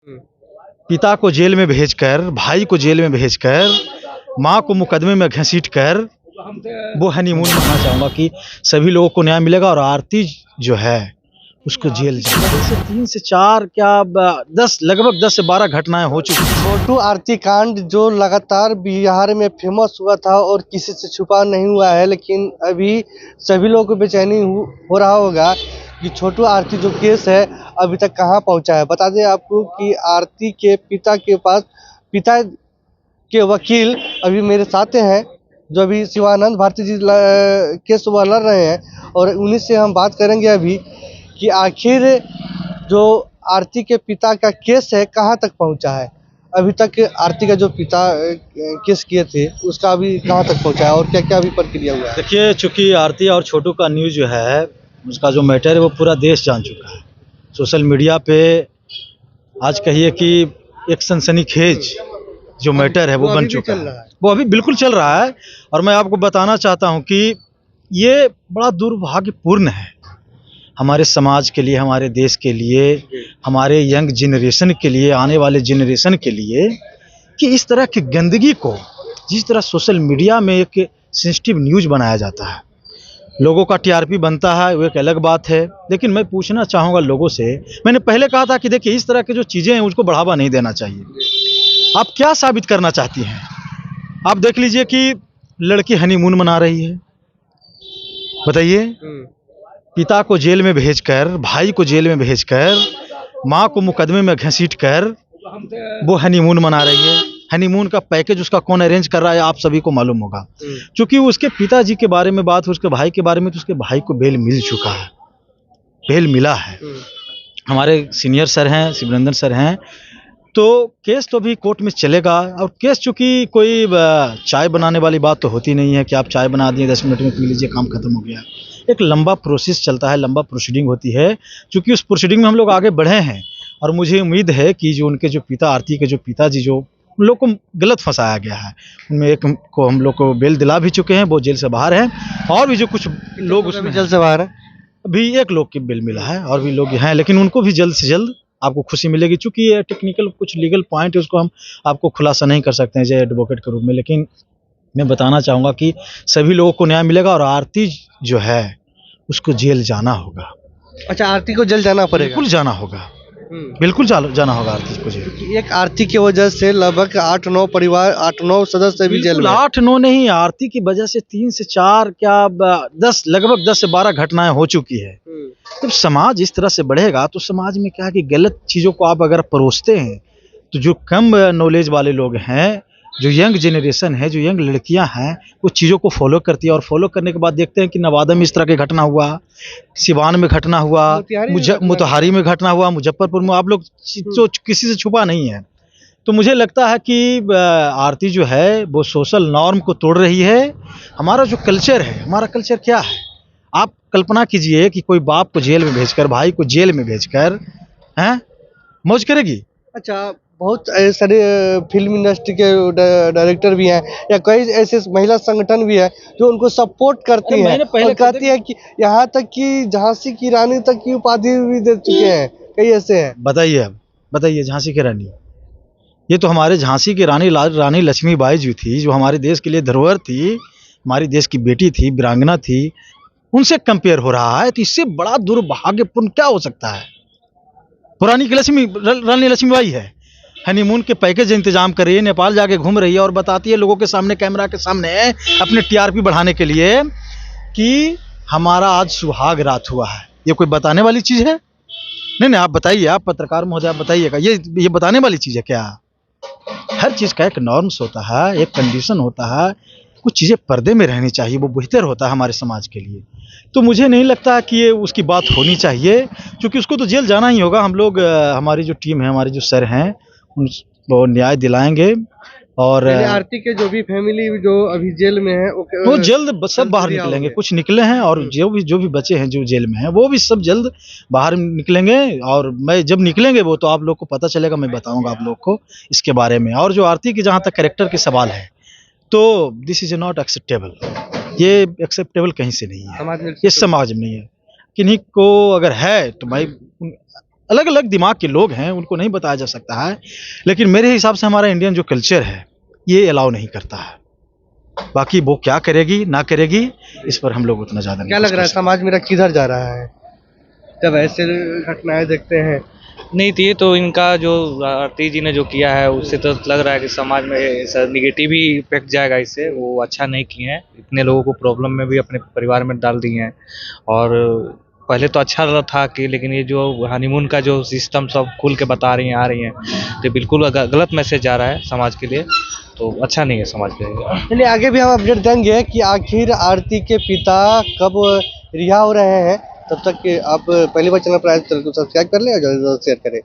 हुँ। पिता को जेल में भेजकर, भाई को जेल में भेजकर, माँ को मुकदमे में घसीटकर वो हनीमून मनाना चाहूँगा कि सभी लोगों को न्याय मिलेगा और आरती जो है उसको जेल जाना। जैसे 3 से 4 क्या 10 लगभग 10 से 12 घटनाएँ हो चुकी हैं। छोटू आरती कांड जो लगातार बिहार में फेमस हुआ था और किसी से छुपा नहीं हुआ है, लेकिन अभी सभी लोगों को बेचैनी हो रहा होगा कि छोटू आरती जो केस है अभी तक कहाँ पहुँचा है। बता दें आपको कि आरती के पिता के पास पिता के वकील अभी मेरे साथ हैं, जो अभी शिवानंद भारती जी केस वो लड़ रहे हैं और उन्हीं से हम बात करेंगे अभी कि आखिर जो आरती के पिता का केस है कहाँ तक पहुँचा है। अभी तक आरती का जो पिता केस किए थे उसका अभी कहाँ तक पहुँचा है और क्या-क्या अभी प्रक्रिया हुआ है? देखिए, चूँकि आरती और छोटू का न्यूज़ जो है, उसका जो मैटर है वो पूरा देश जान चुका है। सोशल मीडिया पे आज कहिए कि एक सनसनीखेज जो मैटर है वो बन चुका है। वो अभी बिल्कुल चल रहा है और मैं आपको बताना चाहता हूँ कि ये बड़ा दुर्भाग्यपूर्ण है हमारे समाज के लिए, हमारे देश के लिए, हमारे यंग जनरेशन के लिए, आने वाले जनरेशन के लिए कि इस तरह की गंदगी को जिस तरह सोशल मीडिया में एक सेंसिटिव न्यूज़ बनाया जाता है, लोगों का टीआरपी बनता है, वो एक अलग बात है। लेकिन मैं पूछना चाहूँगा लोगों से, मैंने पहले कहा था कि देखिए इस तरह की जो चीज़ें हैं उसको बढ़ावा नहीं देना चाहिए। आप क्या साबित करना चाहती हैं? आप देख लीजिए कि लड़की हनीमून मना रही है, बताइए। पिता को जेल में भेजकर, भाई को जेल में भेजकर, माँ को मुकदमे में घसीटकर वो हनीमून मना रही है। हनीमून का पैकेज उसका कौन अरेंज कर रहा है आप सभी को मालूम होगा। क्योंकि उसके पिताजी के बारे में बात, उसके भाई के बारे में, तो उसके भाई को बेल मिल चुका है, बेल मिला है। हमारे सीनियर सर हैं, शिवरंजन सर हैं, तो केस तो भी कोर्ट में चलेगा। और केस चूँकि कोई चाय बनाने वाली बात तो होती नहीं है कि आप चाय बना दिए 10 मिनट में पी लीजिए काम खत्म हो गया। एक लंबा प्रोसेस चलता है, लंबा प्रोसीडिंग होती है। चूँकि उस प्रोसीडिंग में हम लोग आगे बढ़े हैं और मुझे उम्मीद है कि जो उनके जो पिता, आरती के जो पिताजी, जो उन लोग को गलत फंसाया गया है, उनमें एक को हम लोग को बेल दिला भी चुके हैं, वो जेल से बाहर हैं। और भी जो कुछ लोग उसमें जेल से बाहर है, अभी एक लोग की बेल मिला है और भी लोग हैं, लेकिन उनको भी जल्द से जल्द आपको खुशी मिलेगी। चूँकि ये टेक्निकल कुछ लीगल पॉइंट है, उसको हम आपको खुलासा नहीं कर सकते हैं एज एडवोकेट के रूप में, लेकिन मैं बताना चाहूँगा कि सभी लोगों को न्याय मिलेगा और आरती जो है उसको जेल जाना होगा। अच्छा, आरती को जेल जाना पड़ेगा? बिल्कुल जाना होगा, बिल्कुल जाना होगा आरती को जेल। एक आरती की वजह से लगभग 8-9 परिवार, 8-9 सदस्य भी जेल में। 8-9 नहीं, आरती की वजह से 3 से 4 क्या 10 लगभग 10 से 12 घटनाएं हो चुकी है। जब समाज इस तरह से बढ़ेगा तो समाज में क्या है कि गलत चीज़ों को आप अगर परोसते हैं तो जो कम नॉलेज वाले लोग हैं, जो यंग जनरेशन है, जो यंग लड़कियां हैं, वो चीज़ों को फॉलो करती है और फॉलो करने के बाद देखते हैं कि नवादा में इस तरह की घटना हुआ, सिवान में घटना हुआ, मोतिहारी में घटना हुआ, मुजफ्फरपुर में, आप लोग तो किसी से छुपा नहीं है। तो मुझे लगता है कि आरती जो है वो सोशल नॉर्म को तोड़ रही है। हमारा जो कल्चर है, हमारा कल्चर क्या है, आप कल्पना कीजिए कि कोई बाप को जेल में भेजकर, भाई को जेल में भेजकर हैं मौज करेगी। अच्छा, बहुत सारे फिल्म इंडस्ट्री के डायरेक्टर भी हैं या कई ऐसे महिला संगठन भी है जो उनको सपोर्ट करती हैं और कहती है कि यहाँ तक कि झांसी की रानी तक की उपाधि भी दे चुके हैं, कई ऐसे हैं। बताइए, अब बताइए, झांसी की रानी, ये तो हमारे झांसी की रानी लक्ष्मीबाई जी थी, जो हमारे देश के लिए धरोहर थी, हमारी देश की बेटी थी, वीरांगना थी, उनसे कंपेयर हो रहा है। तो इससे बड़ा दुर्भाग्यपूर्ण क्या हो सकता है? पुरानी की रानी लक्ष्मीबाई है, हनीमून के पैकेज इंतजाम कर रही है, नेपाल जाके घूम रही है और बताती है लोगों के सामने, कैमरा के सामने, अपने टीआरपी बढ़ाने के लिए कि हमारा आज सुहाग रात हुआ है। ये कोई बताने वाली चीज़ है? नहीं, आप बताइए, आप पत्रकार महोदय, आप बताइएगा, ये बताने वाली चीज़ है क्या? हर चीज़ का एक नॉर्म्स होता है, एक कंडीशन होता है, कुछ चीज़ें पर्दे में रहनी चाहिए, वो बेहतर होता है हमारे समाज के लिए। तो मुझे नहीं लगता कि ये उसकी बात होनी चाहिए, क्योंकि उसको तो जेल जाना ही होगा। हम लोग, हमारी जो टीम है, हमारे जो सर हैं, वो न्याय दिलाएंगे। और आरती के जो भी फैमिली जो अभी जेल में है वो जल्द सब बाहर निकलेंगे। कुछ निकले हैं और जो भी बचे हैं जो जेल में हैं, वो भी सब जल्द बाहर निकलेंगे। और मैं जब निकलेंगे वो तो आप लोग को पता चलेगा, मैं बताऊंगा आप लोग को इसके बारे में। और जो आरती की जहाँ तक कैरेक्टर के सवाल है, तो दिस इज नॉट एक्सेप्टेबल, ये एक्सेप्टेबल कहीं से नहीं है, ये समाज में नहीं है। किन्हीं को अगर है तो भाई अलग अलग दिमाग के लोग हैं, उनको नहीं बताया जा सकता है, लेकिन मेरे हिसाब से हमारा इंडियन जो कल्चर है ये अलाउ नहीं करता है। बाकी वो क्या करेगी ना करेगी इस पर हम लोग उतना ज़्यादा नहीं क्या लग रहा है समाज मेरा किधर जा रहा है जब ऐसे घटनाएं देखते हैं? नहीं तो ये तो इनका जो आरती जी ने जो किया है उससे तो लग रहा है कि समाज में ऐसा निगेटिव ही इफेक्ट जाएगा, इससे वो अच्छा नहीं किए हैं, इतने लोगों को प्रॉब्लम में भी अपने परिवार में डाल दिए हैं। और पहले तो अच्छा था कि, लेकिन ये जो हनीमून का जो सिस्टम सब खुल के बता रही हैं आ रही हैं, तो बिल्कुल गलत मैसेज जा रहा है समाज के लिए, तो अच्छा नहीं है समाज के लिए। चलिए आगे भी हम अपडेट देंगे कि आखिर आरती के पिता कब रिहा हो रहे हैं। तब तक कि आप पहली बार चैनल पर आए तो चैनल को सब्सक्राइब कर लें और ज़्यादा से ज़्यादा शेयर करें।